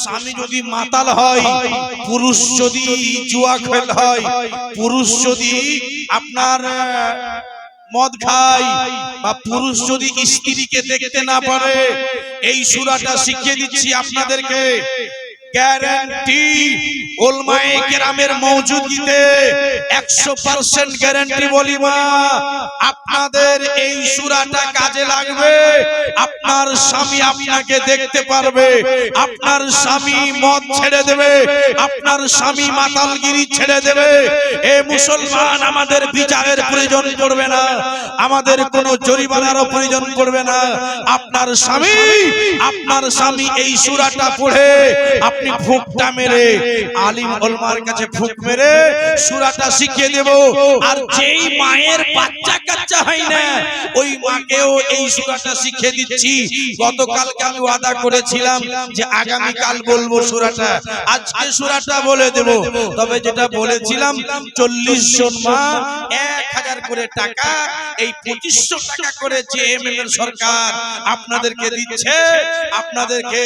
স্বামী যদি মাতাল হয়, পুরুষ যদি জুয়া খেল হয়, পুরুষ যদি আপনার মদ খায়, বা পুরুষ যদি স্ত্রীকে দেখতে না পারে, এই সূরাটা শিখিয়ে দিচ্ছি আপনাদেরকে। গ্যারান্টি উলমায়ে কেরামের মওজুদিতে 100% গ্যারান্টি বলি মা, আপনাদের এই সূরাটা কাজে লাগবে। আপনার স্বামী আপনাকে দেখতে পারবে, আপনার স্বামী মদ ছেড়ে দেবে, আপনার স্বামী মাতালগিরি ছেড়ে দেবে। এ মুসলমান, আমাদের বিচারের প্রয়োজন পড়বে না, আমাদের কোনো জরিমানারও প্রয়োজন পড়বে না। আপনার স্বামী এই সূরাটা পড়ে আপনি ফুঁকটা মেরে, আলিম ওলমার কাছে ফুঁক মেরে সূরাটা শিখিয়ে দেব। আর যেই মায়ের বাচ্চা কাচ্চা হয় না, ওই মাকেও এই সূরাটা শিখিয়ে দিচ্ছি। গতকালকে আমি ওয়াদা করেছিলাম যে আগামী কাল বলবো সূরাটা, আজকে সূরাটা বলে দেব। তবে যেটা বলেছিলাম 40 জন মা 1000 করে টাকা, এই 2500 টাকা করে জেএমএম এর সরকার আপনাদেরকে দিচ্ছে। আপনাদেরকে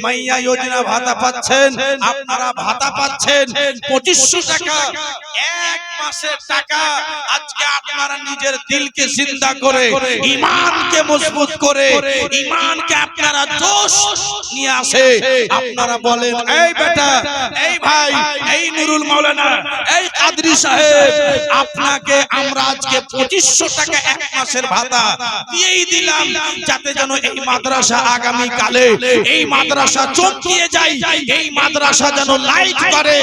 মাইয়া যোজনা ভাতা পাচ্ছেন, আপনারা ভাতা পাচ্ছেন 2500 টাকা, এক মাসের টাকা। আজকে আপনারা নিজের দিলকে জিন্দা করে, ঈমানকে মজবুত করে, ঈমানকে আপনারা জোশ নিয়ে আসে। আপনারা বলেন, এই বেটা, এই ভাই, এই নুরুল মাওলানা, এই কাদরি সাহেব, আপনাকে আমরা আজকে 2500 টাকা এক মাসের ভাতা দিয়েই দিলাম, যাতে যেন এই মাদ্রাসা আগামী কালে এই মাদ্রাসা চমকিয়ে যায়, এই মাদ্রাসা যেন লাইট করে।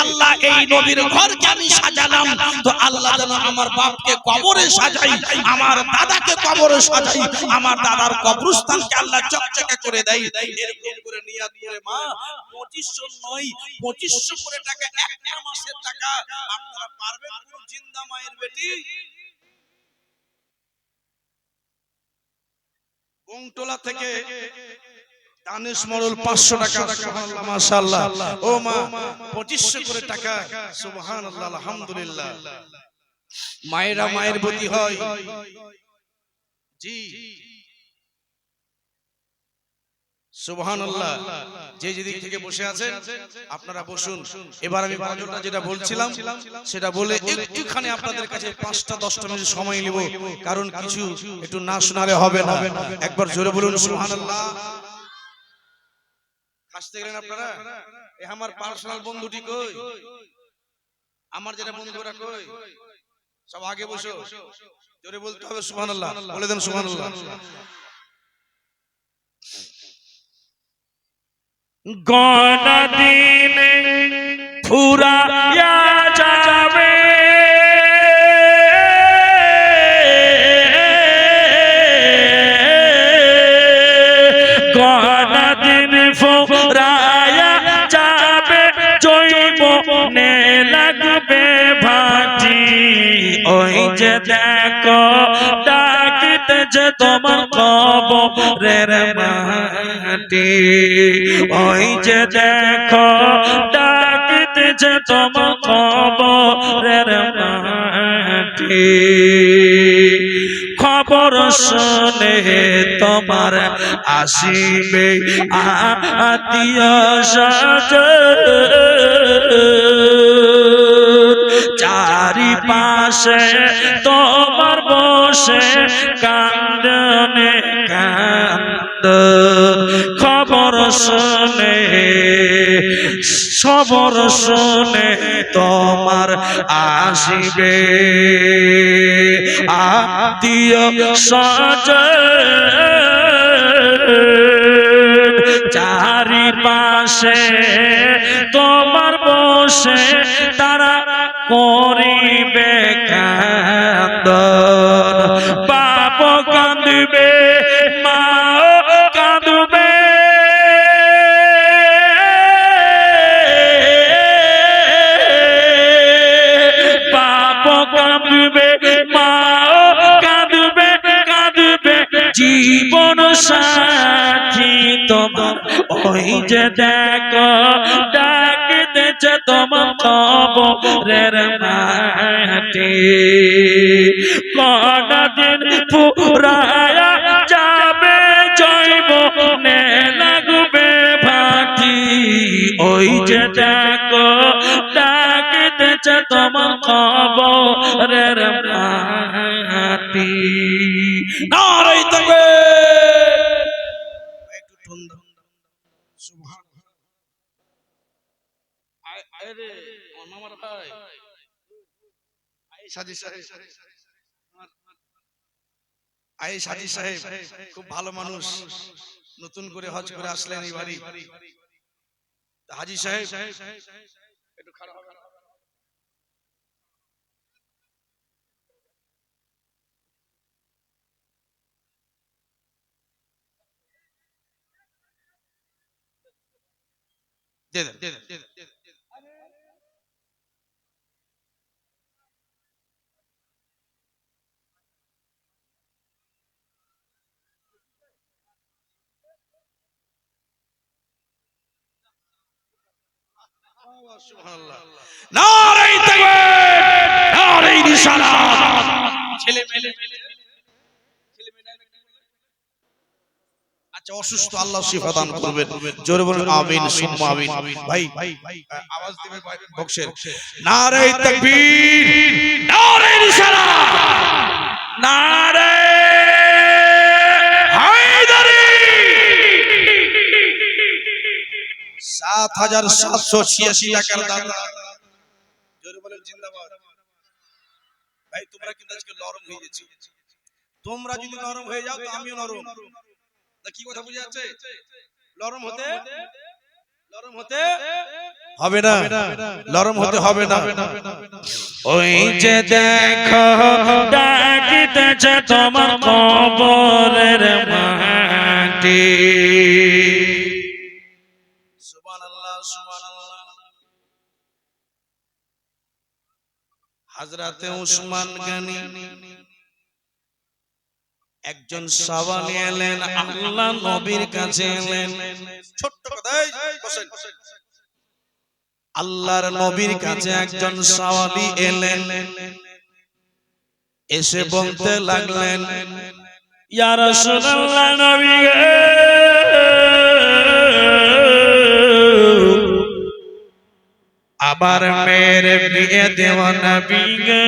আল্লাহ এই নবীর ঘরকে আমি সাজালাম, তো আল্লাহ যেন আমার বাপকে কবরে সাজাই, আমার দাদাকে কবরে সাজাই, আমার দাদার কবরস্থানকে আল্লাহ চকচকে করে দেয়। এরকম করে নিয়াত করে মা 2500 নয়, 2500 করে টাকা একটা মাসের টাকা আপনারা পারবেন? কোন জিন্দা মায়ের বেটি বংটোলা থেকে দানেশ মরল 500 টাকা, সুবহানাল্লাহ, মাশাআল্লাহ। ও মা 2500 করে টাকা, সুবহানাল্লাহ, আলহামদুলিল্লাহ। মায়েরা মায়ের প্রতি হয়। জি, সুবহানাল্লাহ। যে যেদিক থেকে বসে আছেন আপনারা বসুন। এবার আমি গজলটা যেটা বলছিলাম সেটা বলে একটুখানি আপনাদের কাছে 5-10টা মিনিট সময় নিব, কারণ কিছু একটু না শোনালে হবে না। একবার জোরে বলুন সুবহানাল্লাহ। হাসতে গেলেন আপনারা? এ আমার পার্সোনাল বন্ধুটি কই? আমার যেটা বন্ধুরা কই? সব আগে বসো, জোরে বলতে হবে সুবহানাল্লাহ। বলে দেন সুবহানাল্লাহ। গোনা দিন ফুরায়া যাবে, গোনা দিন ফুরায়া যাবে, জৈবনে লাগবে ভাটি। ওই যে দেখো ডাকিতেছে তোমার কবরের মাটি, ওই যে দেখো ডাকিতেছে তোমার কবরের মাটি। খবর শুনে তোমার আসিবে আত্মীয় স্বজন, চারিপাশে তোমার বসে কান্দনে কান্দ। খবর শুনে খবর শুনে তোমার আসিবে আত্মীয় স্বজন, চারিপাশে তোমার বসে তারা করিবে কান্দন। বাপ কাঁদবে, মা কাঁদবে, বাপ কাঁদবে, মা কাঁদবে, কাঁদবে জীবন সাথী তোমার। ওই যে দেখো ডাকিতেছে তোমার কবরের মাটি। কটা দিন ফুরায়া যাবে, জৈবনে লাগবে ভাটি। ওই যে দেখো ডাকিতেছে তোমার কবরের মাটি। নারে তাকবীর, একটু টোন দাও। সুবহানাল্লাহ। আরে আমার ভাই সাজি সাহেব, সাজি সাহেব খুব ভালো মানুষ, নতুন করে হজ করে আসলেন এই বাড়ি। হাজি সাহেব একটু খারাপ হবে না? দে দেন, দে দেন, দে দেন। সুবহানাল্লাহ। নারে তাকবীর, নারে রিসালাত। ছেলে মেয়ে আচ্ছা অসুস্থ, আল্লাহ শিফা দান করবেন, জোরে বলুন আমিন সুম্মা আমিন। ভাই আওয়াজ দিবেন বক্সের। নারে তাকবীর, নারে রিসালাত, নারে হায়দারি। ৭৭৮৬ টাকার দাতা, জোরে বলেন জিন্দাবাদ। ভাই তোমরা কিন্তু আজকে নরম হয়ে গেছো, তোমরা যদি নরম হয়ে যাও তো আমিও নরম। কি কথা বুঝে যাচ্ছে? নরম হতে হবে না, নরম হতে হবে না। ওই যে দেখো ডাকিতেছে তোমার কবরের মাটি। সুবহানাল্লাহ, সুবহানাল্লাহ। হযরতে উসমান গনি একজন সাহাবী এলেন, আল্লাহ নবীর কাছে এলেন। ছোট্ট কথা, বসেন। আল্লাহর নবীর কাছে একজন সাহাবী এলেন, এসে বলতে লাগলেন, ইয়া রাসূলুল্লাহ, নবী গো, আবার মেয়ের বিয়ে দেওয়া নবী গো,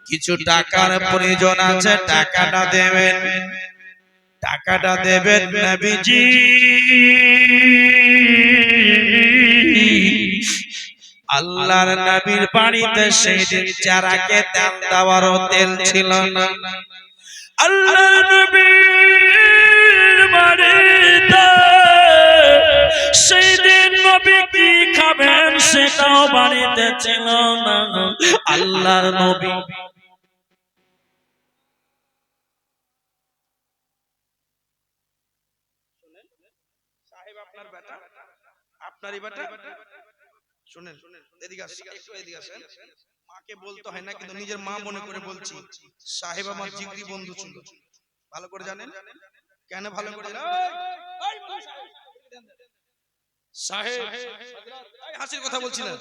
কিছু টাকার প্রয়োজন আছে, টাকাটা দেবেন, টাকাটা দেবেন নবীজি। আল্লাহর নবীর বাড়িতে সেই দিন চারাকে তেল দেওয়ারও তেল ছিল না। আল্লাহ নবীর বাড়িতে সেই দিন নবী কি খাবেন সেটাও বাড়িতে ছিল না। আল্লাহর নবী সাহেব আপনার বেটা, আপনারই বেটা, শুনেন এদিকে আসেন, একটু এদিকে আসেন। মাকে বলতে হয় না, কিন্তু নিজের মা মনে করে বলছি, সাহেব আমার জিগরি বন্ধু ছিল, ভালো করে জানেন। কেন ভালো করে জানেন? সাহেব, হাসির কথা বলছি না।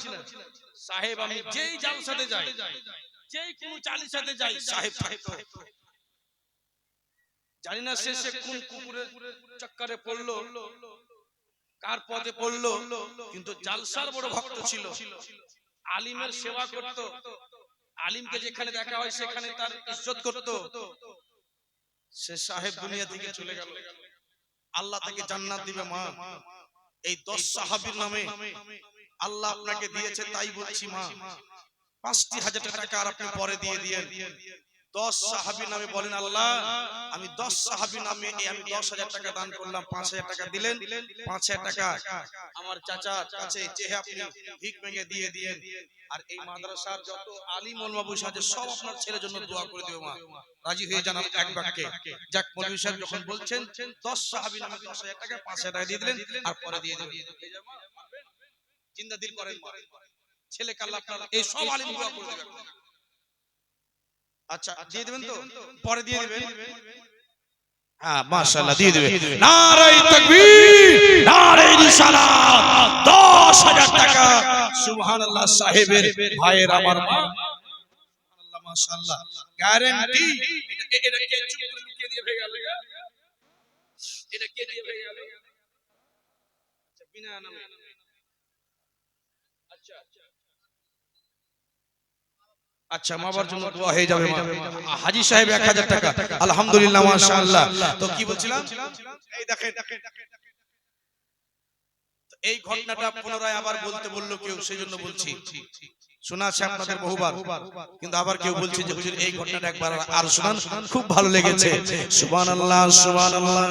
সাহেব আমি যেই জালসাতে যাই, যেই কোনো চালিসাতে যাই, সাহেব থাকতো। জানি না শেষে কোন কুকুরের চক্করে পড়লো, কার পথে পড়লো, কিন্তু জালসার বড় ভক্ত ছিল, আলিমের সেবা করত, আলিমকে যেখানে দেখা হয় সেখানে তার ইজ্জত করত। সে সাহেব দুনিয়া থেকে চলে গেল, আল্লাহ তাকে জান্নাত দিবে। মা, এই 10 সাহাবীর নামে আল্লাহ আপনাকে দিয়েছে, তাই বলছি মা, ৫০০০ টাকা আর আপনি পরে দিয়ে দিয়েন। 10 সাহাবীর নামে বলেন, আল্লাহ আমি 10 সাহাবীর নামে আমি ১০,০০০ টাকা দান করলাম, ৫,০০০ টাকা দিলেন, ৫,০০০ টাকা আমার চাচার কাছে চেয়ে আপনি ভিক মেগে দিয়ে দিয়েন। আর এই মাদ্রাসার যত আলিম ওলামা বসে আছে সব আপনার ছেলের জন্য দোয়া করে দিও মা। রাজি হয়ে যান এক বাক্যে। যাক, মৌলভী সাহেব যখন বলছেন 10 সাহাবীর নামে ১০,০০০ টাকা, ৫,০০০ টাকা দিয়ে দিলেন আর পরে দিয়ে দিবেন। জিন্দা দিল করেন মা, ছেলে কাল্লা আপনার এই সব আলিম দোয়া করে দিবেন। আচ্ছা দিয়ে দিবেন তো, পরে দিয়ে দিবেন। হ্যাঁ মাশাআল্লাহ দিয়ে দিবেন। নারে তাকবীর, নারে রিসালাত, ১০,০০০ টাকা সুবহানাল্লাহ সাহেবের ভাইয়ের আমার মা। সুবহানাল্লাহ মাশাআল্লাহ, গ্যারান্টি। এটা কে চুপ করে লুকিয়ে দিয়ে ভেগে গেল? এটা কে দিয়ে ভেগে গেল? আচ্ছা, মা বাবার জন্য দোয়া হয়ে যাবে। হাজী সাহেব 1000 টাকা, আলহামদুলিল্লাহ, মাশাআল্লাহ। তো কি বলছিলাম, এই দেখেন এই ঘটনাটা পুনরায় আবার বলতে বললো কেউ, সেই জন্য বলছি। শোনা আছে আপনাদের বহুবার, কিন্তু আবার কেউ বলছে যে হুজুর এই ঘটনাটা একবার আর শোনান, খুব ভালো লেগেছে। সুবহানাল্লাহ, সুবহানাল্লাহ।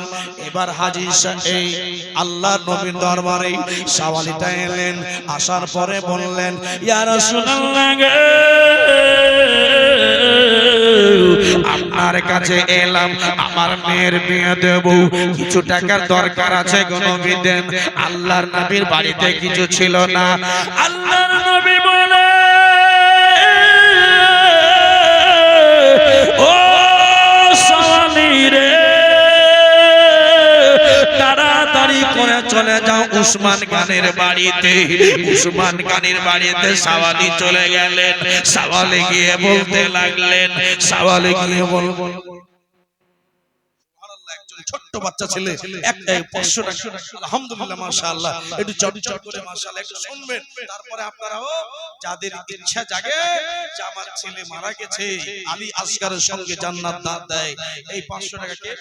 এবার হাজী সাহেব আল্লাহর নবীর দরবারে সাওয়ালিটা এলেন, আসার পরে বললেন, ইয়া রাসূলুল্লাহ, আপনার কাছে এলাম, আমার মেয়ের বিয়ে দেব, কিছু টাকার দরকার আছে, গো নবী দেন। আল্লাহর নবীর বাড়িতে কিছু ছিল না। আল্লাহর নবী বলে, ও সাওয়ালি রে, তাড়াতাড়ি করে চলে যাও উসমান খানের বাড়িতে। উসমান খানের বাড়িতে সাওয়ালি চলে গেলেন। সাওয়ালি গিয়ে বলতে লাগলেন, সাওয়ালি গিয়ে বলবো, ছোট্ট বাচ্চা ছেলে, 500 টাকা, আলহামদুলিল্লাহ, মাশাআল্লাহ। একটু চটচট করে মাশাআল্লাহ একটু শুনবেন, তারপরে আপনারাও যাদের ইচ্ছা জাগে যে আমার ছেলে মারা গেছে, আলী আসগারের সঙ্গে জান্নাত দান দেয়, এই 500 টাকাকে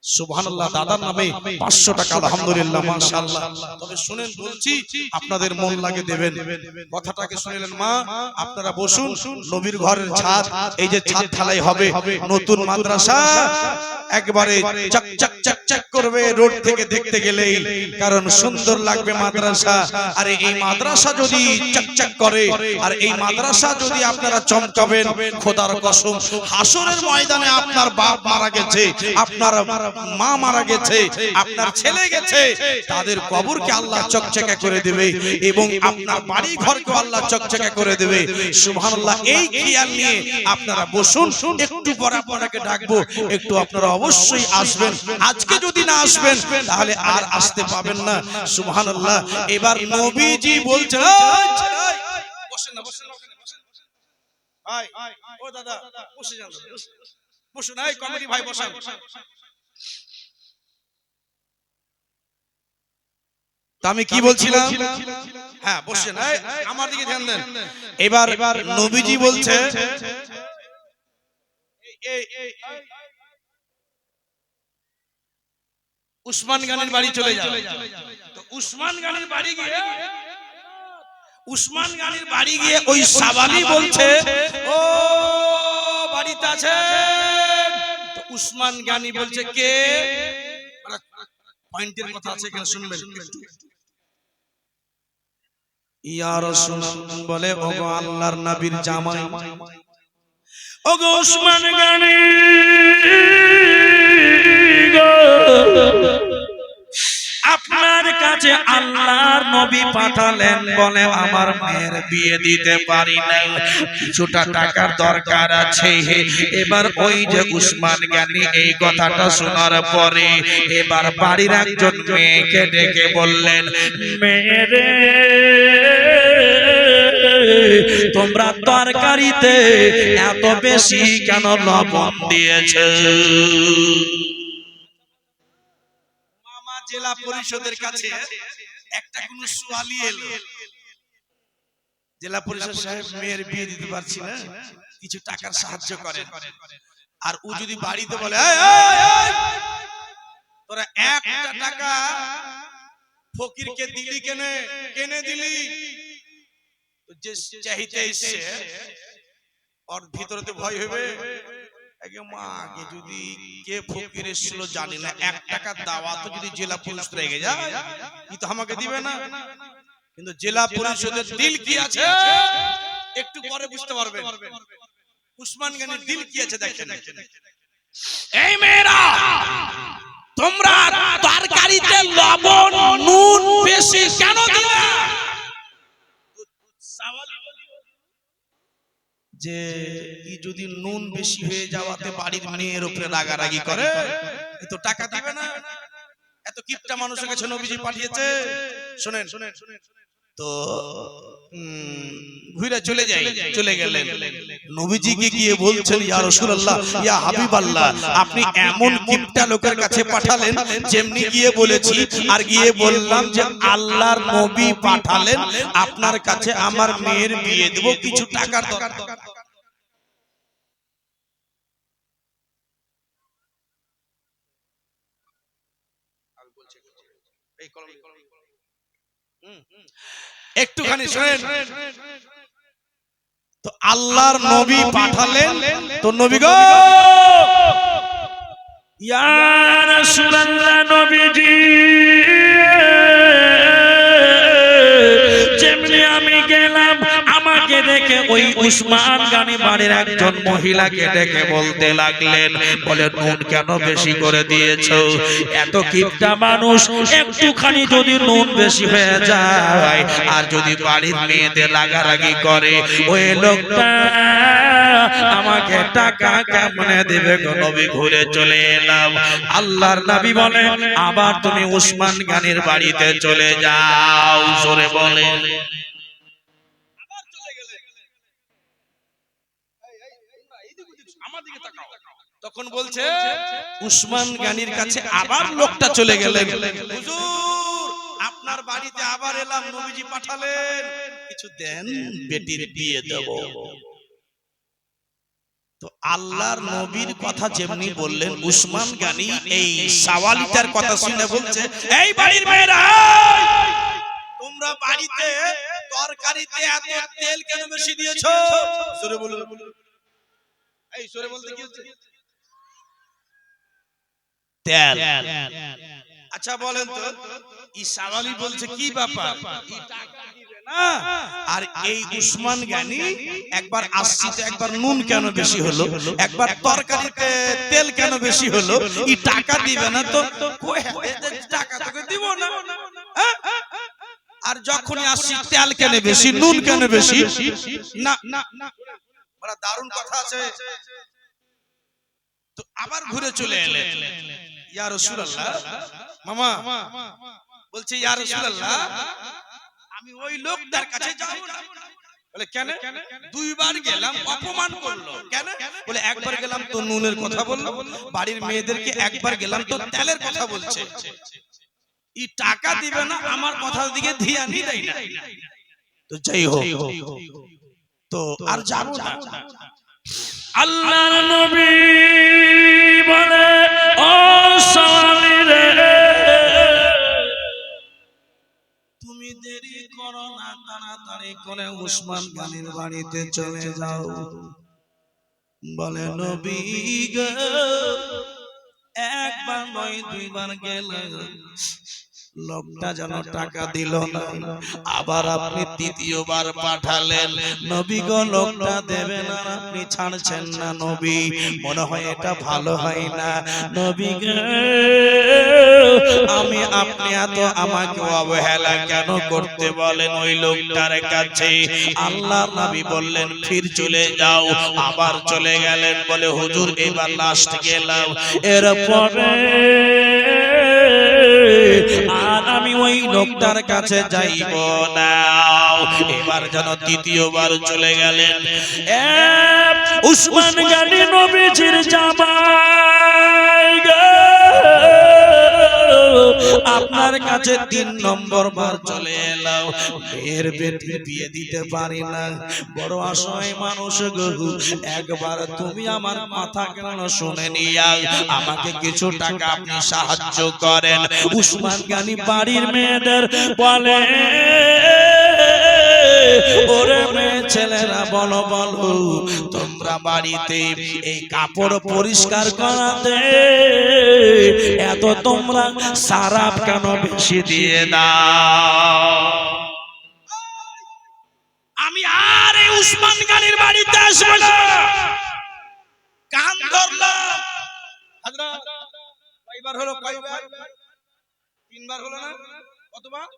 সুবহানাল্লাহ, দাদার নামে 500 টাকা, আলহামদুলিল্লাহ, মাশাআল্লাহ। তবে শুনেন, বলছি আপনাদের মন লাগে দেবেন। কথাটাকে শুনলেন মা, আপনারা বসুন। নবীর ঘরের ছাদ, এই যে ছাদ ঢালাই হবে, নতুন মাদ্রাসা একবারে চক চক চক চক করবে রোড থেকে দেখতে গেলেই, কারণ সুন্দর লাগবে মাদ্রাসা। আর এই মাদ্রাসা যদি চকচক করে, আর এই মাদ্রাসা যদি আপনারা চমকাবেন, খোদার কসম, হাসরের ময়দানে আপনার বাপ মারা গেছে, আপনার মা মারা গেছে, আপনার ছেলে গেছে, তাদের কবরকে আল্লাহ চকচকে করে দেবে, এবং আপনার বাড়ি ঘরকে আল্লাহ চকচকে করে দেবে। সুবহানাল্লাহ। এই খেয়াল নিয়ে আপনারা বসুন, একটু পরে আপনাকে ডাকবো, একটু আপনারা অবশ্যই আসবেন। আজকে যদি না আসবেন তাহলে আর আসতে পাবেন না। সুবহানাল্লাহ। এবার নবীজি বলছেন, বসেন না, বসেন না, ভাই, ও দাদা বসে যান, বসুন, এই কমিটি ভাই বসেন। তো আমি কি বলছিলাম, হ্যাঁ বসেন, আমার দিকে ধ্যান দেন। এবার নবীজি বলছে, উসমান গানের বাড়ি চলে যাও। তো উসমান গানের বাড়ি গিয়ে ওই সাওয়ালি বলছে, ও বাড়িতে আছে? তো উসমান গানি বলছে, কে? পয়েন্টের কথা আছে এখানে, শুনবেন। ইয়া রাসূলুল্লাহ বলে, ওগো আল্লাহর নবীর জামাই, ওগো উসমান গানি, আপনার কাছে আল্লাহর নবী পাঠালেন, বলে আমার মেয়ের বিয়ে দিতে পারি নাই, কিছুটা টাকার দরকার আছে। এবার ওই যে উসমান গানি এই কথাটা শোনার পরে এবার বাড়ির একজন মেয়েকে ডেকে বললেন, মেয়েরে, তোমরা তরকারিতে এত বেশি কেন লবণ দিয়েছো? জেলা পরিষদের কাছে একটা কোন সুয়ালি এলো, জেলা পরিষদ সাহেব মেয়ের বিয়ে দিতে পারছি না, কিছু টাকার সাহায্য করেন। আর ও যদি বাড়িতে বলে, তোরা 1 টাকা ফকিরকে দিলি কেনে দিলি, যে চাইতে এসছে ওর ভিতরে তো ভয় হবে, মাকে যদি কে ফকির এসেছিল জানি না, 1 টাকা দাওয়াত যদি জেলা পরিষদ রেগে যায়, কি তো আমাকে দিবে না? কিন্তু জেলা পরিষদের দিল কি আছে একটু পরে বুঝতে পারবেন। উসমান গানির দিল কি আছে দেখেন। এই মেয়েরা, তোমরা তরকারিতে লবণ নুন বেশি কেন দিলে? যে যদি নুন বেশি হয়ে যাওয়াতে বাড়ির মেয়ের উপরে রাগারাগি করে, তো টাকা দিবে না। এত কিপটা মানুষের কাছে নবীজি পাঠিয়েছে। শুনেন, তো ঘুরে চলে গেলেন নবীজিকে গিয়ে বলছেন ইয়া রাসূলুল্লাহ ইয়া হাবিবাল্লাহ আপনি এমন কিপটা লোকের কাছে পাঠালেন যেমনি গিয়ে বলেছি আর গিয়ে বললাম যে আল্লাহর নবী পাঠালেন আপনার কাছে আমার মেয়ের বিয়ে দেব কিছু টাকার দরকার। একটুখানি শুনেন তো আল্লাহর নবী পাঠালেন তো নবী গো ইয়া রাসূলুল্লাহ নবীজি যেমনি আমি গেলাম আমাকে দেখে ওই উসমান গানি বাড়ির একজন মহিলাকে দেখে বলতে লাগলেন বলে নুন কেন বেশি করে দিয়েছো এত কিপটা মানুষ একটুখানি যদি নুন বেশি হয়ে যায় আর যদি বাড়ির মেয়েদের লাগালাগি করে ওই লোকটা আমাকে টাকা কেমনে দেবে গো নবী ঘুরে চলে এলাম আল্লাহর নবী বলেন আবার তুমি উসমান গানির বাড়িতে চলে যাও জোরে বলে তখন বলছে উসমান গানির কাছে আবার লোকটা চলে গেলেন হুজুর আপনার বাড়িতে আবার এলাম নবীজি পাঠালেন কিছু দেন বেটির বিয়ে দেব। তো আল্লাহর নবীর কথা যেমনি বললেন উসমান গানি এই সাওয়ালিটার কথা শুনে বলছে এই বাড়ির মেয়েরা তোমরা বাড়িতে তরকারিতে এত তেল কেন বেশি দিয়েছো জোরে বলুন এই জোরে বলতে কি হচ্ছে তেল আচ্ছা বলেন তো এই সাওয়ালি বলছে কি ব্যাপার এই টাকা দিবে না আর এই উসমান গানি একবার আসছিতে একবার নুন কেন বেশি হলো একবার তরকারিতে তেল কেন বেশি হলো এই টাকা দিবে না তো কই টাকা তোকে দিব না আর যখনই আসছি তেল কেন বেশি নুন কেন বেশি না বড় দারুণ কথা আছে। তো আবার ঘুরে চলে এলেন ইয়া রাসূলুল্লাহ মামা বলছে ইয়া রাসূলুল্লাহ আমি ওই লোকটার কাছে যাব না বলে কেন দুইবার গেলাম অপমান করলো কেন বলে একবার গেলাম তো নুনের কথা বললো বাড়ির মেয়েদেরকে একবার গেলাম তো তেলের কথা বলছে এই টাকা দিবে না আমার কথার দিকে ধ্যানই দেয় না। তো যাই হোক তো আর যাব না আল্লাহর নবী বলে ও সাওয়ালি রে তুমি দেরি করো না তাড়াতাড়ি করে উসমান গানির বাড়িতে চলে যাও। বলে নবী গো একবার নয় দুইবার গেলে লোকটা যেন টাকা দিল না আবার আপনি তৃতীয়বার পাঠালেন নবী গো লোকটা দেবে না আপনি ছাড়ছেন না নবী মনে হয় এটা ভালো হয় না নবী গো আমি আপনি এত আমাকে অবহেলা কেন করতে বলেন ওই লোকটার কাছে আল্লাহর নবী বললেন ফির চলে যাও আবার চলে গেলেন বলে হুজুর এবার লাস্ট গেলাম এরপরে আর আমি ওই লোকটার কাছে যাইব না এবার যেন তৃতীয়বার চলে গেলেন উসমান গানি নবীজির জামাই গো আপনার কাছে ৩ নম্বর বার চলে এলাম এর বেটি বিয়ে দিতে পারি না বড় অসহায় মানুষ গো একবার তুমি আমার কথা কেন শুনে নিয়া আমাকে কিছু টাকা আপনি সাহায্য করেন। উসমান গানি বাড়ির মেয়েদের বলে ওরে মেয়ে ছেলেরা বলো বলো তোমরা বাড়িতে এই কাপড় পরিষ্কার করাতে এত তোমরা সারাপ কেন বেশি দিয়ে দাও। আমি আর এই উসমান গানির বাড়িতে আসবো না কান ধরলাম হযরত কয়বার হলো কয়বার 3 বার হলো না কতবার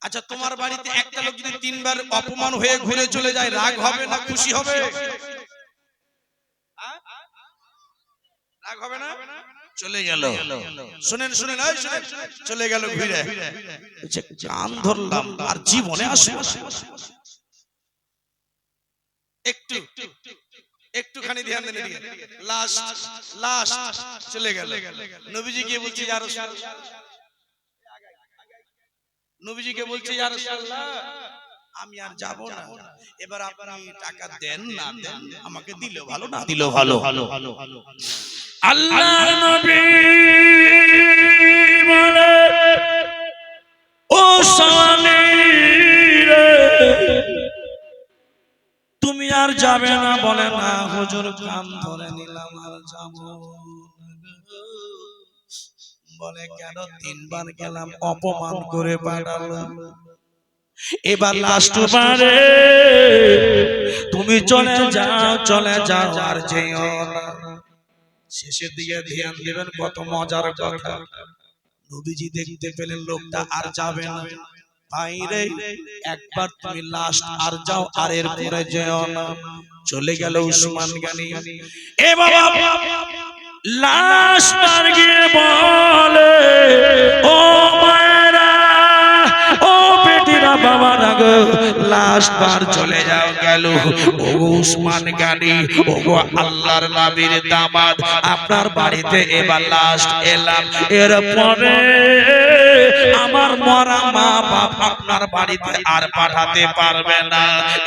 আচ্ছা তোমার বাড়িতে একটা লোক যদি 3 বার অপমান হয়ে ঘুরে চলে যায় রাগ হবে না খুশি হবে রাগ হবে না চলে গেল। শুনেন শুনেন, এই শুনেন, চলে গেল ঘুরে। বলছে কান ধরলাম আর জীবনে আসবো না। একটুখানি ধ্যান দেন এদিকে। লাস্ট চলে গেল। নবীজি গিয়ে বলছে ইয়া রাসূলুল্লাহ, নবীজিকে বলছে ইয়া রাসূলুল্লাহ আমি আর যাব না, এবার আপনি টাকা দেন না দেন, আমাকে দিলেও ভালো না দিলেও ভালো। আল্লাহর নবী বলে, ও সাওয়ালি রে, তুমি আর যাবে না? বলে না হুজুর, কান ধরে নিলাম আর যাব না। বলে কেন? 3 বার গেলাম, অপমান করে পাঠালো, এবার লাস্ট বারে তুমি চলে যাও আর যেও না। শেষের দিকে ধ্যান দিবেন, কত মজার কথা। নবীজি দেখতে পেলেন লোকটা আর যাবে না। ভাইরে, একবার তুমি লাস্ট আর যাও, আর এর পরে যেও না। চলে গেল উসমান গনি। এ বাবা, লাস্ট বার গিয়ে বলে, ও মায়েরা, ও বেটিরা, বাবারা গো, লাস্ট বার চলে যাও গেল। ও উসমান গনি, ও আল্লাহর নবীর দামাত, আপনার বাড়িতে এবার লাস্ট এলাম। এরপরে আমার মরা মা বাপ আপনার বাড়িতে আর পাঠাতে পারবে না।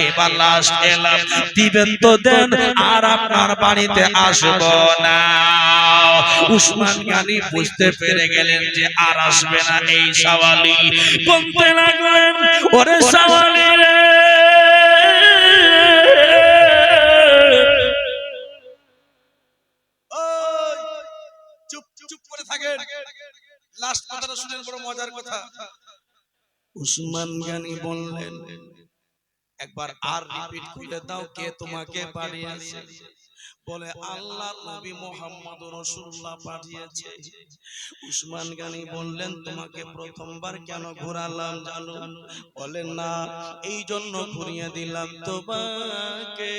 এবার লাস্ট এলাম, দিবেন তো দেন, আর আপনার বাড়িতে আসব না। উসমান গনি বুঝতে পেরে গেলেন যে আর আসবে না। এই সাওয়ালি বলতে লাগলেন, ওরে সাওয়ালি রে, চুপ করে থাকেন, লাস্ট কথাটা শুনেন, বড় মজার কথা। উসমান গনি বললেন, একবার আর রিপিট করে দাও, কে তোমাকে পাঠিয়েছে? বলে আল্লাহর নবী মুহাম্মদুর রাসূলুল্লাহ পাঠিয়েছে। উসমান গনি বললেন, তোমাকে প্রথমবার কেন ঘোরালাম জানো? বলেন না, এই জন্য ঘুরিয়ে দিলাম তোমাকে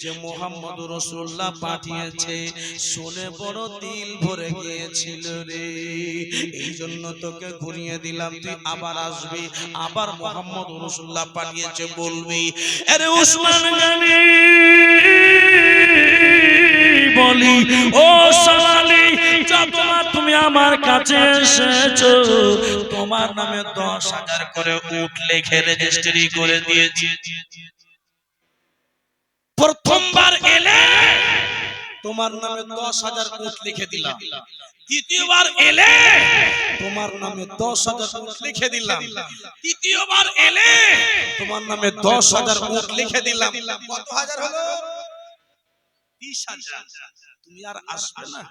যে মুহাম্মদুর রাসূলুল্লাহ পাঠিয়েছে, শুনে বড় দিল ভরে গিয়েছিল রে, এই জন্য তোকে ঘুরিয়ে দিলাম। তুই আবার আসবি, আবার মুহাম্মদুর রাসূলুল্লাহ পাঠিয়েছে বলবি। আরে উসমান গনি বলি, ও সাওয়ালি, যতবার তুমি আমার কাছে এসেছো, তোমার নামে 10,000 করে উট লিখে রেজিস্ট্রি করে দিয়েছি। প্রথমবার এলে তোমার নামে 10,000 উট লিখে দিলাম, দ্বিতীয়বার এলে তোমার নামে 10,000 উট লিখে দিলাম, তৃতীয়বার এলে তোমার নামে 10,000 উট লিখে দিলাম। কত হাজার হলো? 30,000। তুমি আর আসবে না।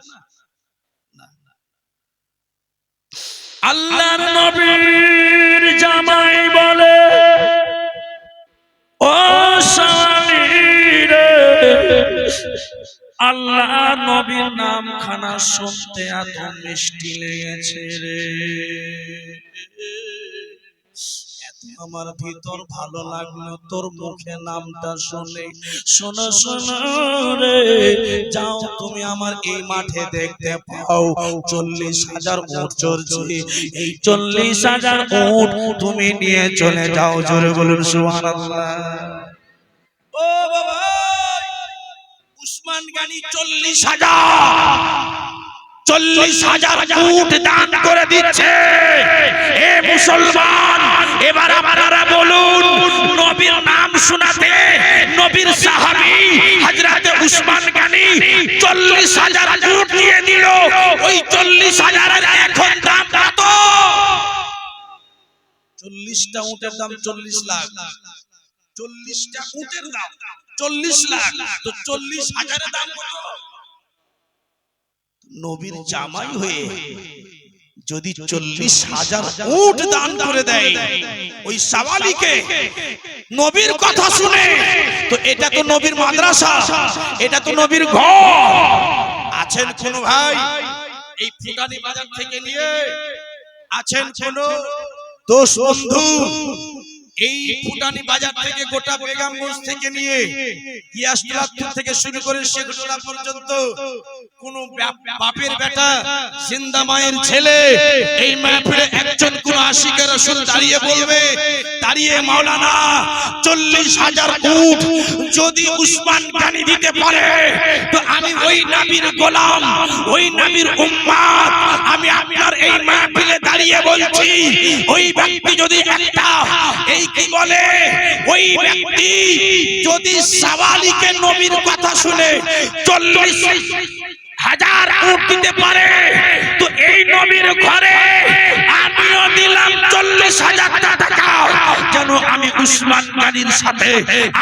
আল্লাহর নবীর জামাই বলে, ও সাওয়ালি রে, আল্লাহর নবীর নাম খানা শুনতে এত মিষ্টি লেগেছে রে, আমার ভিতর ভালো লাগলো তোর মুখে নামটা শুনে। শোনো শোনো রে, যাও তুমি আমার এই মাঠে দেখতে পাও 40,000 উট চড়ছে। এই 40,000 উট তুমি নিয়ে চলে যাও। জোরে বলুন সুবহানাল্লাহ। ও বাবা, উসমান গনি 40,000 উট দান করে দিচ্ছে। এ মুসলমান, এবার আপনারা বলুন, নবীর নাম শোনাতে নবীর সাহাবী হযরত উসমান গনি 40,000 উট দিয়ে দিল। ওই 40,000 এর এখন দাম কত? 40টা উটের দাম 40 লাখ। 40টা উটের দাম 40 লাখ, তো 40,000 এর দাম কত? নবীর জামাই হয়ে যদি 40,000 উট দান করে দেয় ওই সাওয়ালিকে নবীর কথা শুনে, তো এটা তো নবীর মাদ্রাসা, এটা তো নবীর ঘর। আছেন কোন ভাই এই ফুটানি বাজার থেকে নিয়ে? আছেন কোন দোস্ত বন্ধু এই ফুটানি বাজার থেকে গোটা বেগমগঞ্জ থেকে নিয়ে গিয়াসতুল্লাহপুর থেকে শুরু করে শেখুটোলা পর্যন্ত কোন বাপের বেটা জিন্দা মায়ের ছেলে এই মাহফিলে একজন কোন আশিকের রাসূল দাঁড়িয়ে বলবে, দাঁড়িয়ে মাওলানা 40,000 উট যদি উসমান গানি দিতে পারে তো আমি ওই নবীর গোলাম, ওই নবীর উম্মত। আমি আপনার এই মাহফিলে দাঁড়িয়ে বলছি, ওই ব্যক্তি যদি একটা এই কি বলে, ওই ব্যক্তি যদি সাওয়ালিকে নবীর কথা শুনে 40,000 উট দিতে পারে তো এই নবীর ঘরে আমিও দিলাম 40,000 টাকা, যেন আমি উসমান গানির সাথে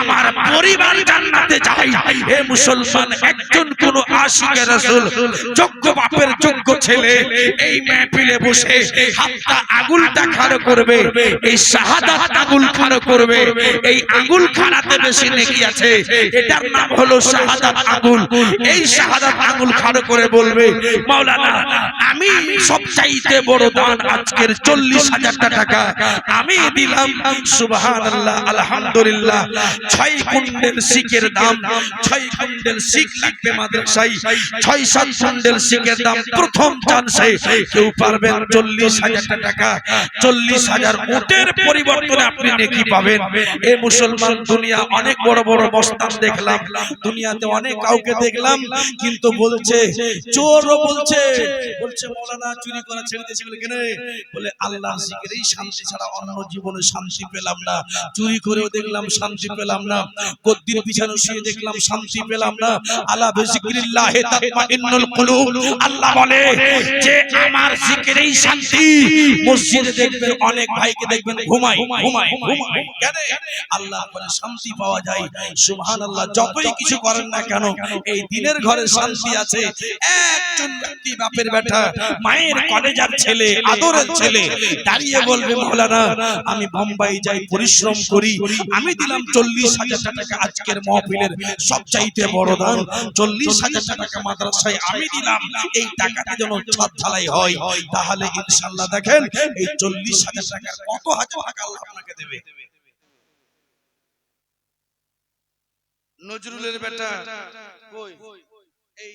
আমার পরিবার জান্নাতে যাই। হে মুসলমান, একজন কোন আশিকে রাসূল যোগ্য বাপের যোগ্য ছেলে এই মাহফিলে বসে হাতটা আগুলটা খাড়া করবে, এই শাহাদাত আগুল খাড়া করবে। এই আগুল খাড়াতে বেশি নেকি আছে, এটার নাম হলো শাহাদাত আগুল। এই শাহাদাত আগুল খাড়া করে বলবে, মাওলানা আমি সবচাইতে বড় দান আজকের 40,000 টাকা আমি দিলাম। সুবহানাল্লাহ, আলহামদুলিল্লাহ। 6 কুইন্টাল শিকের দাম, 6 কুইন্টাল শিক লাগবে মাদ্রাসায়, 6-7 কুইন্টাল শিকের দাম প্রথম চান্সে কেউ পারবেন 40,000 টাকা। 40,000 উটের পরিবর্তনে আপনি নেকি পাবেন। এই মুসলমান, দুনিয়া অনেক বড় বড় মস্তান দেখলাম, দুনিয়াতে অনেক কাউকে দেখলাম, কিন্তু বলছে চোরও বলছে মাওলানা চুরি করা ছেড়ে দিয়েছে বলে কেন? বলে আল্লাহর জিকিরেই শান্তি ছাড়া অন্য জীবনে শান্তি পেলাম না। চুরি করেও দেখলাম শান্তি পেলাম না, গদ্দির বিছানো শুয়ে দেখলাম শান্তি পেলাম না। আলা বিজিক্রিল্লাহি তাতমাইন্নুল কুলুব। আল্লাহ বলে যে আমার জিকিরেই শান্তি। মসজিদে দেখবেন অনেক ভাইকে দেখবেন ঘুমায় কেন? আল্লাহ বলে শান্তি পাওয়া যায়। সুবহানাল্লাহ। যতই কিছু করেন না কেন এই দিনের ঘরে শান্তি আছে। একজন ব্যক্তি বাপের বেটা, মায়ের কলেজার ছেলে, আদরের ছেলে দাঁড়িয়ে বলবে, মাওলানা আমি বোম্বাই যাই, পরিশ্রম করি, আমি দিলাম 40,000 টাকা আজকের মাহফিলের সবচাইতে বড় দান। 40,000 টাকা মাদ্রাসায় আমি দিলাম, এই টাকাতে যেন ছাদ ঢালাই হয়। তাহলে ইনশাআল্লাহ দেখেন এই 40,000 টাকার কত হাজার টাকা আল্লাহ আপনাকে দেবে। নজরুলের বেটা কই? এই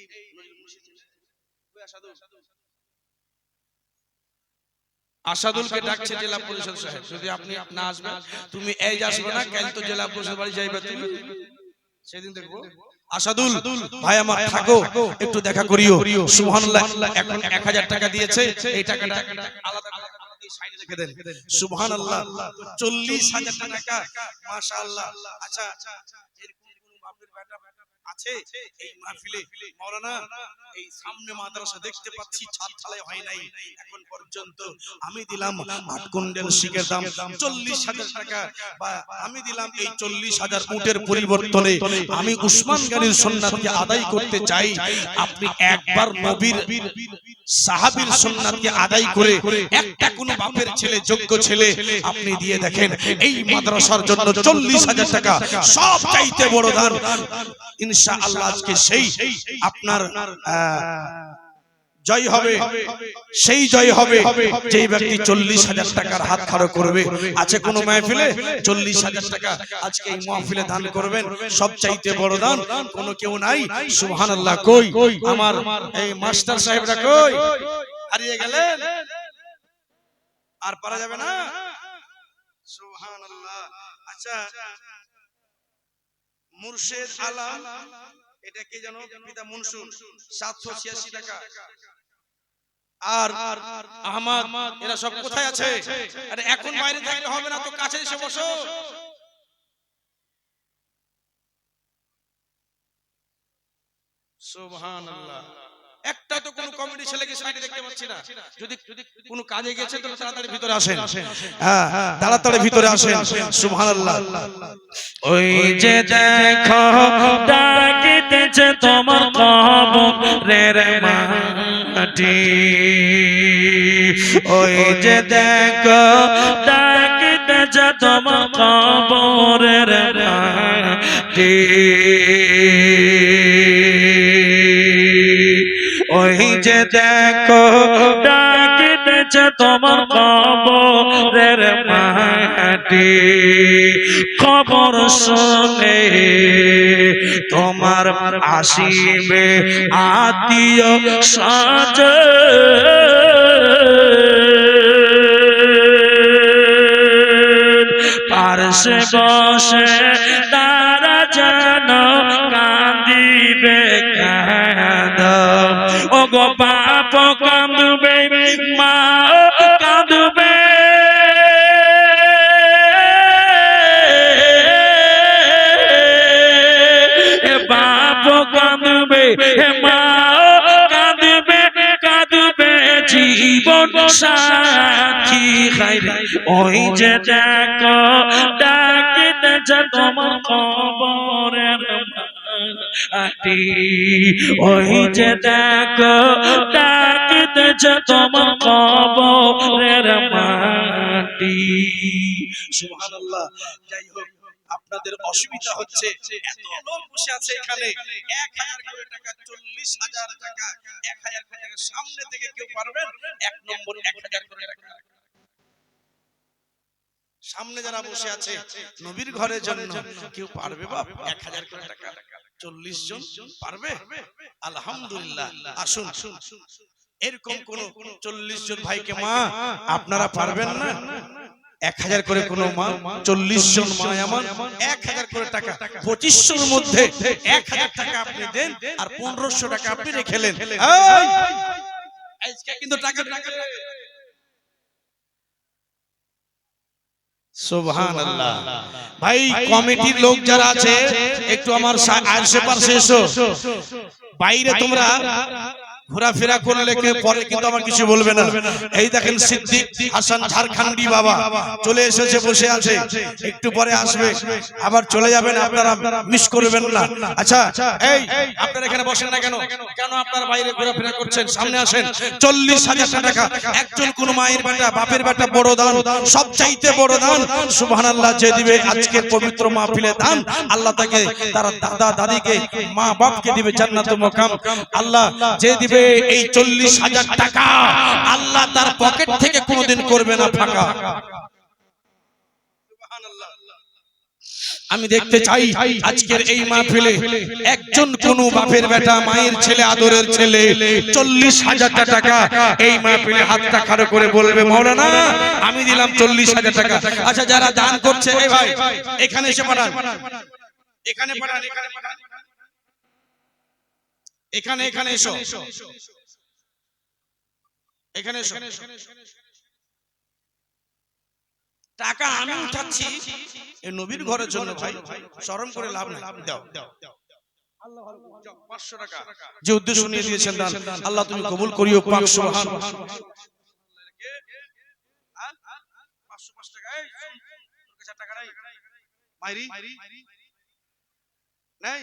আসাদুলকে ডাকছে জেলা পরিষদ সাহেব, যদি আপনি না আসবেন, তুমি এই আসবে না, কাল তো জেলা পরিষদ বাড়ি যাইবে, তুমি সেদিন দেখবো। আসাদুল ভাই আমার থাকো, একটু দেখা করিও। সুবহানাল্লাহ। এখন 1000 টাকা দিয়েছে, এই টাকাটা আলাদা সাইডে রেখে দেন। সুবহানাল্লাহ। 40,000 টাকা, মাশাআল্লাহ। আচ্ছা, এরকম কোন বাপের বেটা আছে এই মাহফিলে? মাওলানা এই সামনে মাদ্রাসা দেখতে পাচ্ছি, ছাদ ঢালাই হয় নাই এখন পর্যন্ত, আমি দিলাম 8 কুইন্টাল শিকের দাম 40,000 টাকা, বা আমি দিলাম এই 40,000 উটের পরিবর্তনে আমি উসমান গানির সুন্নাতকে আদায় করতে চাই। আপনি একবার নবীর সাহাবীর সুন্নাতকে আদায় করে একটা কোন বাপের ছেলে, যোগ্য ছেলে আপনি দিয়ে দেখেন, এই মাদ্রাসার জন্য 40,000 টাকা সব চাইতে বড় দান। ইনশাআল্লাহ আজকে সেই আপনার জয় হবে, সেই জয় হবে যেই ব্যক্তি 40,000 টাকার হাত খাড়া করবে। আছে কোন মাহফিলে 40,000 টাকা আজকে এই মাহফিলে দান করবেন? সবচাইতে বড় দান কোন কেউ নাই। সুবহানাল্লাহ। কই আমার এই মাস্টার সাহেবরা, কই হারিয়ে গেলেন? আর পারা যাবে না। সুবহানাল্লাহ। আচ্ছা, মুর্শেদ আলম, এটা কি জানো? পিতা মনসুর 786 টাকা। আর আহমদ, এরা সব কোথায় আছে? আরে এখন বাইরে থাকলে হবে না তো, কাছে এসে বসো। সুবহানাল্লাহ। একটা তো কোন কমিটি ছেলেকে সাইডে দেখতে পাচ্ছি না। যদি কোন কাজে গেছে তো তাড়াতাড়ি ভিতরে আসেন। হ্যাঁ, তাড়াতাড়ি ভিতরে আসেন। সুবহানাল্লাহ। ওই যে দেখো ডাকিতেছে তোমার কবরের মাটি, ওই যে দেখো ডাকিতেছে তোমার কবরের মাটি, ওই যে দেখো ডাকিতেছে ডাকতেছে তোমার কবরের মাটি, খবর শুনে তোমার আসিবে আত্মীয় স্বজন, পার্শ্বে বসে তারা যেন কাঁদিবে কাঁদ, ও গো বাপ কাঁদবে, মা কাঁদবে, বাপ কাঁদবে, মা কাঁদবে, কাঁদবে জীবন সাথী খাইবে, ওই যে দেখো ডাকিতেছে তোমার কবরের মাটি, ওই যে দেখো ডাকিতেছে তোমার কবরের মাটি। সুবহানাল্লাহ। যাই হোক, আপনাদের অসুবিধা হচ্ছে, এত লোক বসে আছে এখানে, 1000 করে টাকা, 40,000 টাকা, 1000 করে টাকা, সামনে থেকে কেউ পারবেন? এক নম্বর 1000 করে টাকা। সামনে যারা বসে আছে নবীর ঘরের জন্য কেউ পারবে বাপ? 1000 করে টাকা, 40 জন পারবে? আলহামদুলিল্লাহ। আসুন, এরকম কোন 40 জন ভাইকে মা আপনারা পারবেন না? 1000 করে কোন মা, 40 জন মা আমার 1000 করে টাকা, 2500 এর মধ্যে 1000 টাকা আপনি দেন আর 1500 টাকা আপনি রেখেলেন। আজকে কিন্তু টাকা সুবহানাল্লাহ। ভাই কমিটির লোক যারা আছে একটু আমার আশেপাশে এসো, বাইরে তোমরা ঘোরাফেরা করলে কে পরে কিন্তু আমার কিছু বলবে না। এই দেখেন সিদ্দিক হাসান ঝাড়খণ্ডী বাবা চলে এসেছে, বসে আছে, একটু পরে আসবে, আবার চলে যাবেন, আপনারা মিস করবেন না। আচ্ছা, এই আপনারা এখানে বসেন না কেন? কেন আপনারা বাইরে ঘোরাফেরা করছেন? সামনে আসেন। 40,000 টাকা একজন কোন মায়ের বেটা, বাপের বেটা, বড় দান, সবচাইতে বড় দান। সুবহানাল্লাহ। যে দিবে আজকের পবিত্র মাহফিলে দান, আল্লাহ তাকে, তার দাদা দাদিকে, মা বাপকে দিবে জান্নাতুল মাকাম। আল্লাহ যে দিবে এই 40,000 টাকা, আল্লাহ তার পকেট থেকে কোনোদিন করবে না ফাঁকা। আমি দেখতে চাই আজকের এই মাহফিলে একজন কোন বাপের বেটা, মায়ের ছেলে, আদরের ছেলে 40,000 টাকা এই মাহফিলে হাতটা খাড়া করে বলবে মাওলানা আমি দিলাম 40,000 টাকা। আচ্ছা, যারা দান করছে, এই ভাই এখানে এসে পাঠান, এখানে পাঠান, এখানে পাঠান, এখানে এখানে এসো, এখানে এসো। টাকা আমি উঠাচ্ছি এই নবীর ঘরের জন্য ভাই, শরম করে লাভ নাই। দাও 500 টাকা যে উদ্দেশ্য নিয়ে দিয়েছেন দান, আল্লাহ তুমি কবুল করিও পাক। সুবহানাল্লাহ। 505 টাকা, এই তোর কাছে টাকা নাই মাইরি নাই,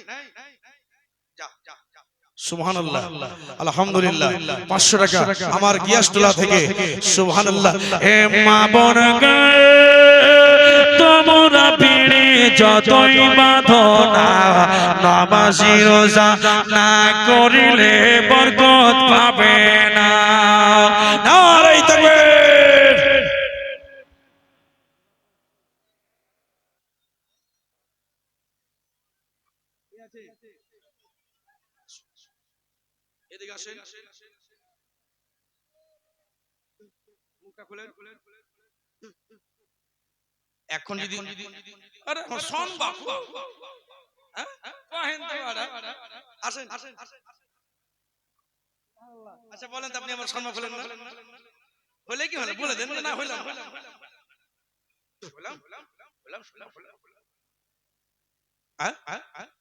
যা যা। সুবহানাল্লাহ, আলহামদুলিল্লাহ। 500 টাকা আমার গিয়াসটোলা থেকে। সুবহানাল্লাহ। এ মা বোন গে, তোমরা পিড়ে যতই বাঁধো না, নামাজি রোজা না করিলে বরকত পাবে না। নারে তাকবীর। এদিকে আসেন, মুখটা খুলেন। এখন যদি আরে শোন বাপু, হ্যাঁ কহেন তো আসেন। আচ্ছা বলেন তো, আপনি আমার সম্মান করলেন না, হলে কি হলো বলে দেন না। হইলাম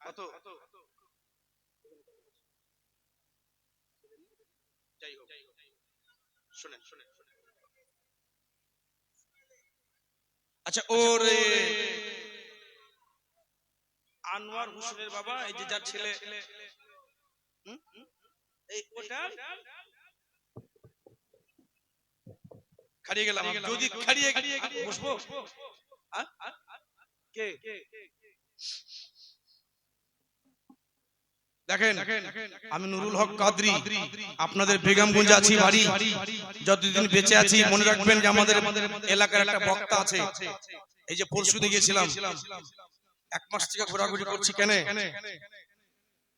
কত? যাই হোক, শুনেন। আচ্ছা, ওরে আনোয়ার হোসেনের বাবা, এই যে যার ছেলে, এই ওটা খাড়িয়ে গেলাম, যদি খাড়িয়ে বসবো কে দেখেন, আমি নুরুল হক কাদরি, আপনাদের বেগমগঞ্জে আছি বাড়ি। যতদিন বেঁচে আছি মনে রাখবেন যে আমাদের এলাকার একটা বক্তা আছে। এই যে পরশুদিন গিয়েছিলাম, 1 মাস থেকে ঘোরাঘুরি করছি। কেন?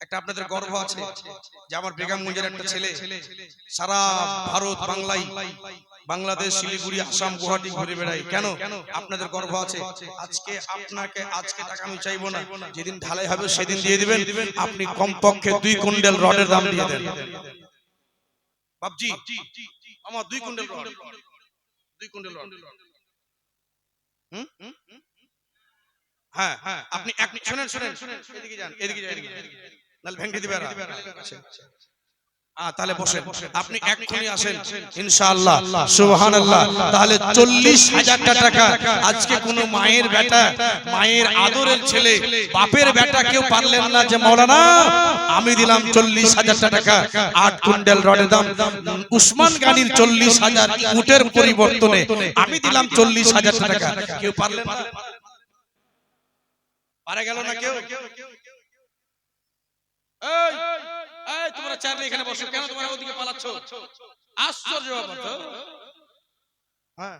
একটা আপনাদের গর্ব আছে যে আমার বেগমগঞ্জের একটা ছেলে সারা ভারত, বাংলাদেশ, শিলিগুড়ি, আসাম, গুয়াহাটি ঘুরে বেড়ায়। কেন? আপনাদের গর্ব আছে। আজকে টাকা আমি চাইবো না, যেদিন ঢালাই হবে সেদিন দিয়ে দিবেন। আপনি কমপক্ষে 2 কুইন্টাল রডের দাম দিয়ে দেন। বাপজি, আমার 2 কুইন্টাল রড, 2 কুইন্টাল রড। হ্যাঁ, আপনি শুনেন, এদিকে যান, এদিকে যান, নাল ভেঙে দিবে। তাহলে বসেন, আপনি এক্ষুনি আসেন ইনশাআল্লাহ, সুবহানাল্লাহ। তাহলে 40,000 টাকা আজকে কোন মায়ের বেটা, মায়ের আদরের ছেলে, বাপের বেটা কেউ পারলেন না যে মাওলানা আমি দিলাম 40,000 টাকা, 8 কুইন্টাল রডের দাম। উসমান গানির 40,000 উটের পরিবর্তনে আমি দিলাম 40,000 টাকা। কেউ পারলেন না? পারে গেল না কেউ? এই তোমরা চাইলে এখানে বসো, কেন তোমরা ওদিকে পালাচ্ছ? আশ্চর্য ব্যাপার তো। হ্যাঁ,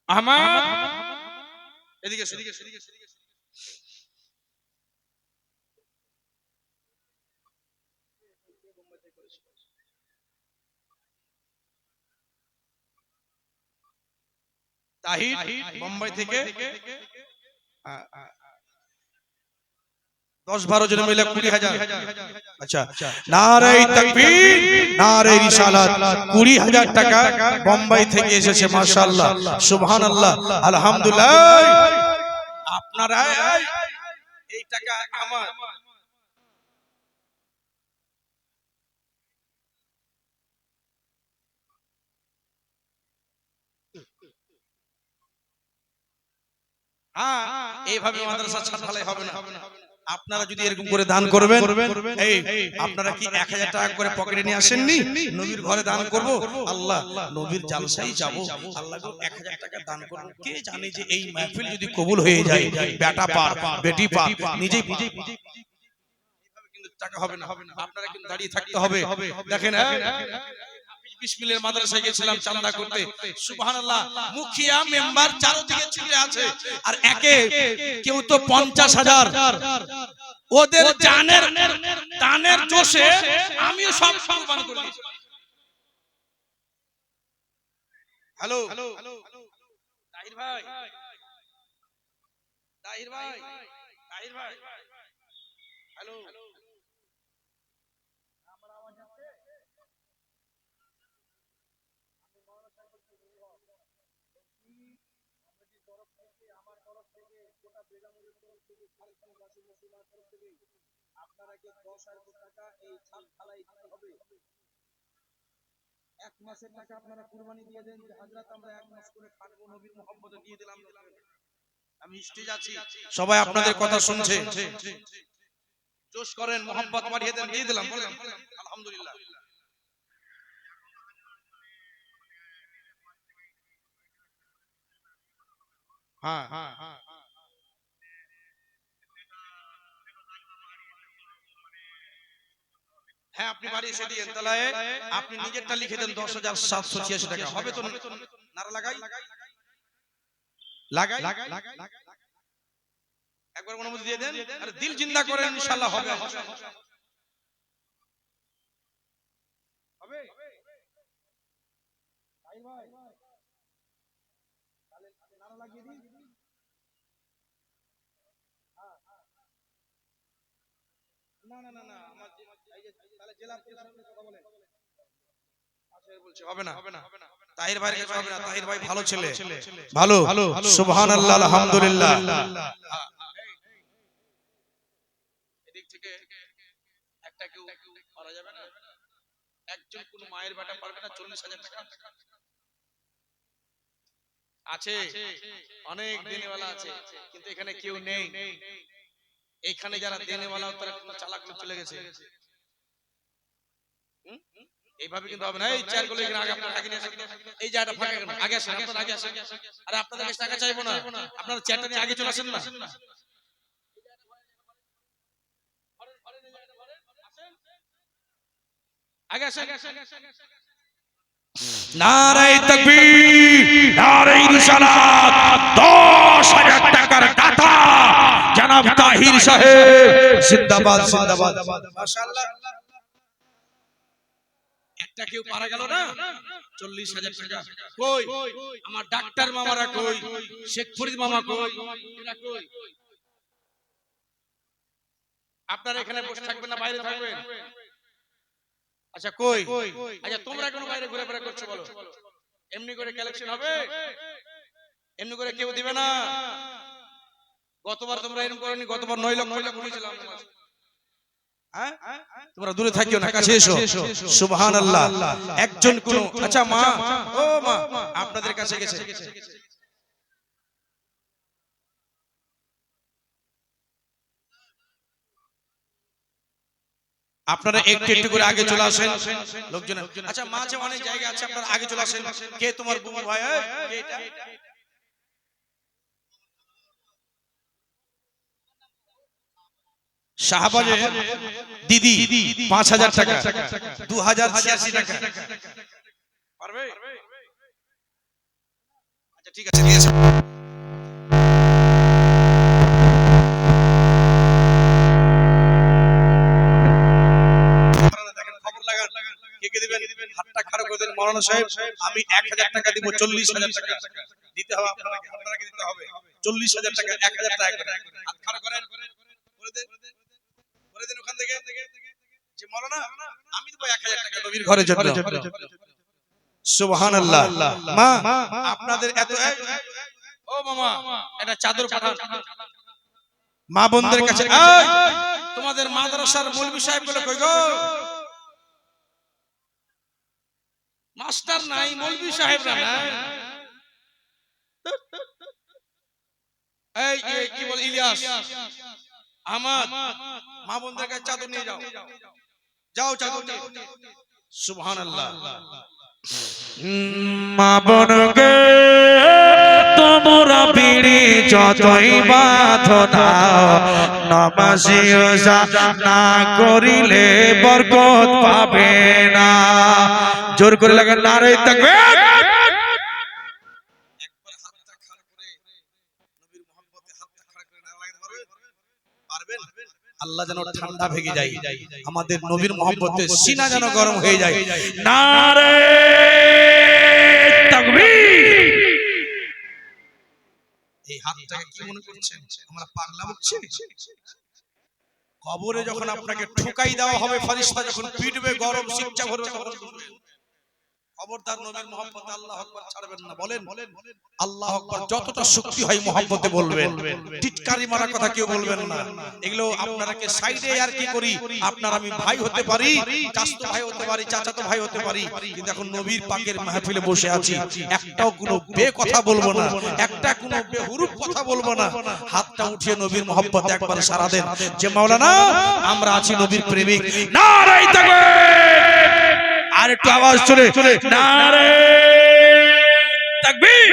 আমার এদিকে এসো। তাহির বোম্বাই থেকে 10-12 জন মিলে 20,000। আচ্ছা, নারে তাকবীর, নারে রিসালাত। 20,000 টাকা বোম্বাই থেকে এসেছে। মাশাআল্লাহ, সুবহানাল্লাহ, আলহামদুলিল্লাহ। আপনারা এই টাকা আমার। এইভাবে মাদ্রাসা ছাড়ালে হবে না। আপনারা যদি এরকম করে দান করবেন, এই আপনারা কি 1,000 টাকা করে পকেটে নিয়ে আসেননি? নবীর ঘরে দান করব, আল্লাহ নবীর জালসায় যাব, আল্লাহ 1,000 টাকা দান করব। কে জানে যে এই মাহফিল যদি কবুল হয়ে যায়, বেটা পার, বেটি পার, নিজেই কিন্তু টাকা হবে না। আপনারা কিন্তু দাঁড়িয়ে থাকতে হবে। দেখেন, বিসমিল্লাহ মাদ্রাসায় গেছিলাম চাঁদা করতে, সুবহানাল্লাহ, মুখিয়া মেম্বার চারদিকে ছিটে আছে, আর একে কেউ তো 50,000। ওদের জানের দানের জোশে আমিও সব সম্মান করে দিয়েছি। হ্যালো তাহির ভাই, হ্যালো, আপনাকে 10,000 টাকা এই ছাদ ঢালাই দিতে হবে। 1 মাসের টাকা আপনারা কুরবানি দিয়ে দেন যে হযরত আমরা 1 মাস করে খাটবো, নবীর মুহাব্বতে দিয়ে দিলাম। আমি স্টেজ আছি, সবাই আপনাদের কথা শুনছে, জোশ করেন, মুহাব্বত বাড়িয়ে দেন, দিয়ে দিলাম। বলেন আলহামদুলিল্লাহ। হ্যাঁ, হ্যাঁ, আপনি বাড়ি এসে দিয়েন। তাহলে আপনি নিজেরটা লিখে দেন, 10,786 টাকা হবে তো? নারা লাগাই একবার অনুমতি দিয়ে দেন, আর দিল জিন্দা করেন, ইনশাআল্লাহ হবে। নারা লাগিয়ে দিন। না, আমার তাহলে জেলা প্রশাসনের কথা বলেন। হবে না, তাহির ভাইয়ের কাছে হবে না। তাহির ভাই ভালো ছেলে, ভালো, সুবহানাল্লাহ, আলহামদুলিল্লাহ। এদিক থেকে একটা কেউ পারা যাবে না? একজন কোন মায়ের বেটা পারবে না 40,000 টাকা? আছে, অনেক দেনেওয়ালা আছে, কিন্তু এখানে কেউ নেই। এইখানে যারা দেনেওয়ালা তারা চালাক লোক চলে গেছে। এইভাবে কিন্তু হবে না। এই চেয়ারগুলো এখানে আগে আপনারা আগে নিয়ে আসেন। এই জায়গাটা ফাঁকা কেন? আগে আসেন, আপনারা আগে আসেন। আরে আপনাদের কাছে টাকা চাইবো না, আপনারা চেয়ারটা নিয়ে আগে চলে আসেন না। আগে আসেন। নারায়ে তাকবীর, নারায়ে রিসালাত। 10,000 টাকার দাতা জনাব তাহির সাহেব জিন্দাবাদ জিন্দাবাদ। মাশাআল্লাহ। একটা কেউ পারা গেল না? 40,000 টাকা। কই আমার ডাক্তার মামারা, কই শেখ ফরিদ মামা, কই এরা কই? আপনারা এখানে বসে থাকবেন না বাইরে থাকবেন? আচ্ছা কই? আচ্ছা তোমরা কোন বাইরে ঘুরে ফেরা করছো বলো? এমনি করে কালেকশন হবে? এমনি করে কেউ দিবে না। গতবার তোমরা এরকম করনি, গতবার 9 লক্ষ টাকা করেছিলাম। হ্যাঁ তোমরা দূরে থাকিও না, কাছে এসো। সুবহানাল্লাহ। একজন কোন, আচ্ছা মা, ও মা আপনাদের কাছে গেছে। আপনারা একটু একটু করে আগে চলে আসেন লোকজন। আচ্ছা মাঝে অনেক জায়গা আছে, আপনারা আগে চলে আসেন। কে তোমার বুবু ভাই? কে এটা? শাহবাজে দিদি 5,000 টাকা, 2,086 টাকা পারবে? আচ্ছা ঠিক আছে, দিয়েছে। হাতটা খাড়া করে দেন মাওলানা সাহেব। আমি 1,000 টাকা দিব, 40,000 টাকা দিতে হবে আপনাকে। আপনাকে দিতে হবে 40,000 টাকা, 1,000 টাকা করে হাত খাড়া করেন, করে দেন ওখান থেকে। যে মাওলানা আমি দেব 1,000 টাকা নবীর ঘরের জন্য। সুবহানাল্লাহ। মা আপনাদের এত, ও মামা এটা চাদর পাঠান মা বোনদের কাছে। এই তোমাদের মাদ্রাসার মৌলভী সাহেব গুলো কই গো? মাস্টার নাই, মৌলভী সাহেবরা নাই। এই কি বল ইলিয়াস আহমদ, মা বোনদের কাছে চাদর নিয়ে যাও, যাও চাদর নিয়ে। সুবহানাল্লাহ। মা বোনকে তোমরা বিড়ি যতই বাঁধো না, নামাজি রোজা না করিলে বরকত পাবে না। জোর করে লাগেন নারায়ে তাকবীর। একবার হাতটা খাড়া করে নবীর মুহাব্বতে হাতটা খাড়া করে নারা লাগাতে পারবেন? আল্লাহ যেন ঠান্ডা ভেঙে যায়, আমাদের নবীর মুহাব্বতে সিনা যেন গরম হয়ে যায়। নারায়ে তাকবীর। এই হাতটাকে কি মনে করছেন আমরা পাগলা বকছি? কবরে যখন আপনাকে ঠুকাই দেওয়া হবে, ফেরেশতা যখন পিটবে, গরম শিক্ষা ভরবে, তখন বুঝবেন। খবরদার নবীর মুহাব্বতে আল্লাহু আকবার ছাড়বেন না। বলেন আল্লাহু আকবার। যতটা শক্তি হয় মুহাব্বতে বলবেন, টিটকারি মারা কথা কেউ বলবেন না। এগুলো আপনারাকে সাইডে আর কি করি, আপনার আমি ভাই হতে পারি, চাচাতো ভাই হতে পারি, চাচাতো ভাই হতে পারি, কিন্তু এখন নবীর পাকের মাহফিলে বসে আছি, একটাও কোনো বে কথা বলবো না, একটা কোনো বেহুরুপ কথা বলবো না। হাতটা উঠিয়ে নবীর মুহাব্বতে একবার সারা দেন যে মাওলানা আমরা আছি নবীর প্রেমিক। নারায়ে তাকবীর। আর একটু আওয়াজ চলে, নারায়ে তাকবীর।